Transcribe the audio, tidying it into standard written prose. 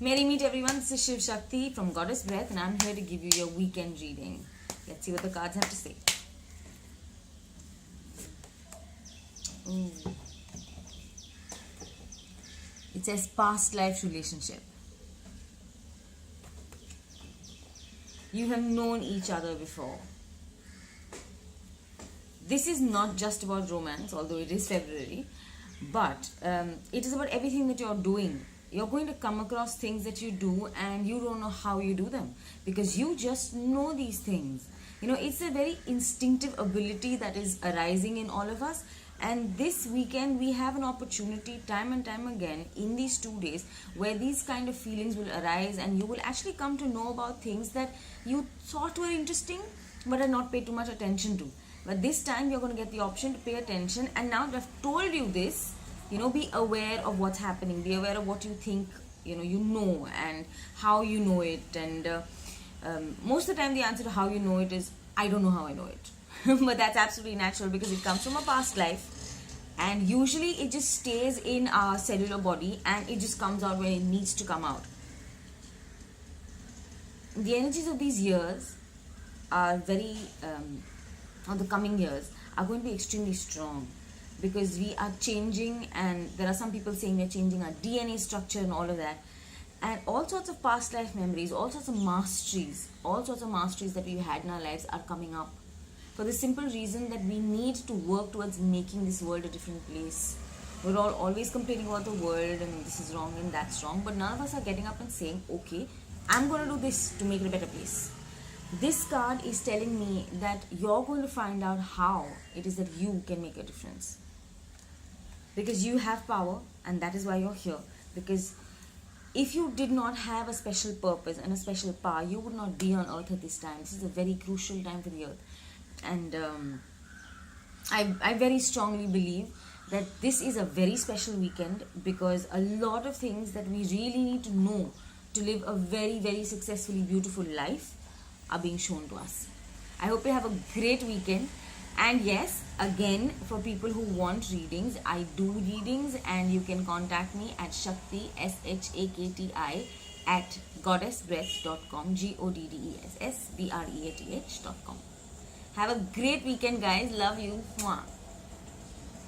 Merry meet everyone, this is Shiv Shakti from Goddess Breath and I'm here to give you your weekend reading. Let's see what the cards have to say. Ooh. It says past life relationship. You have known each other before. This is not just about romance, although it is February, but it is about everything that you're doing. You're going to come across things that you do and you don't know how you do them because you just know these things. You know, it's a very instinctive ability that is arising in all of us. And this weekend we have an opportunity time and time again in these 2 days where these kind of feelings will arise and you will actually come to know about things that you thought were interesting but had not paid too much attention to. But this time you're going to get the option to pay attention, and now that I've told you this, be aware of what's happening, be aware of what you think you know and how you know it. And most of the time the answer to how you know it is I don't know how I know it. But that's absolutely natural because it comes from a past life, and usually it just stays in our cellular body and it just comes out when it needs to come out. The energies of these years are very or the coming years are going to be extremely strong because we are changing, and there are some people saying we're changing our DNA structure and all of that, and all sorts of past life memories, all sorts of masteries that we've had in our lives are coming up for the simple reason that we need to work towards making this world a different place. We're all always complaining about the world and this is wrong and that's wrong, but none of us are getting up and saying, okay, I'm going to do this to make it a better place. This card is telling me that you're going to find out how it is that you can make a difference. Because you have power, and that is why you're here. Because if you did not have a special purpose and a special power, you would not be on earth at this time. This is a very crucial time for the earth. And I very strongly believe that this is a very special weekend because a lot of things that we really need to know to live a very, very successfully beautiful life are being shown to us. I hope you have a great weekend. And yes, again, for people who want readings, I do readings, and you can contact me at Shakti, SHAKTI, at goddessbreath.com, GODDESSBREATH.com. Have a great weekend, guys. Love you. Mwah.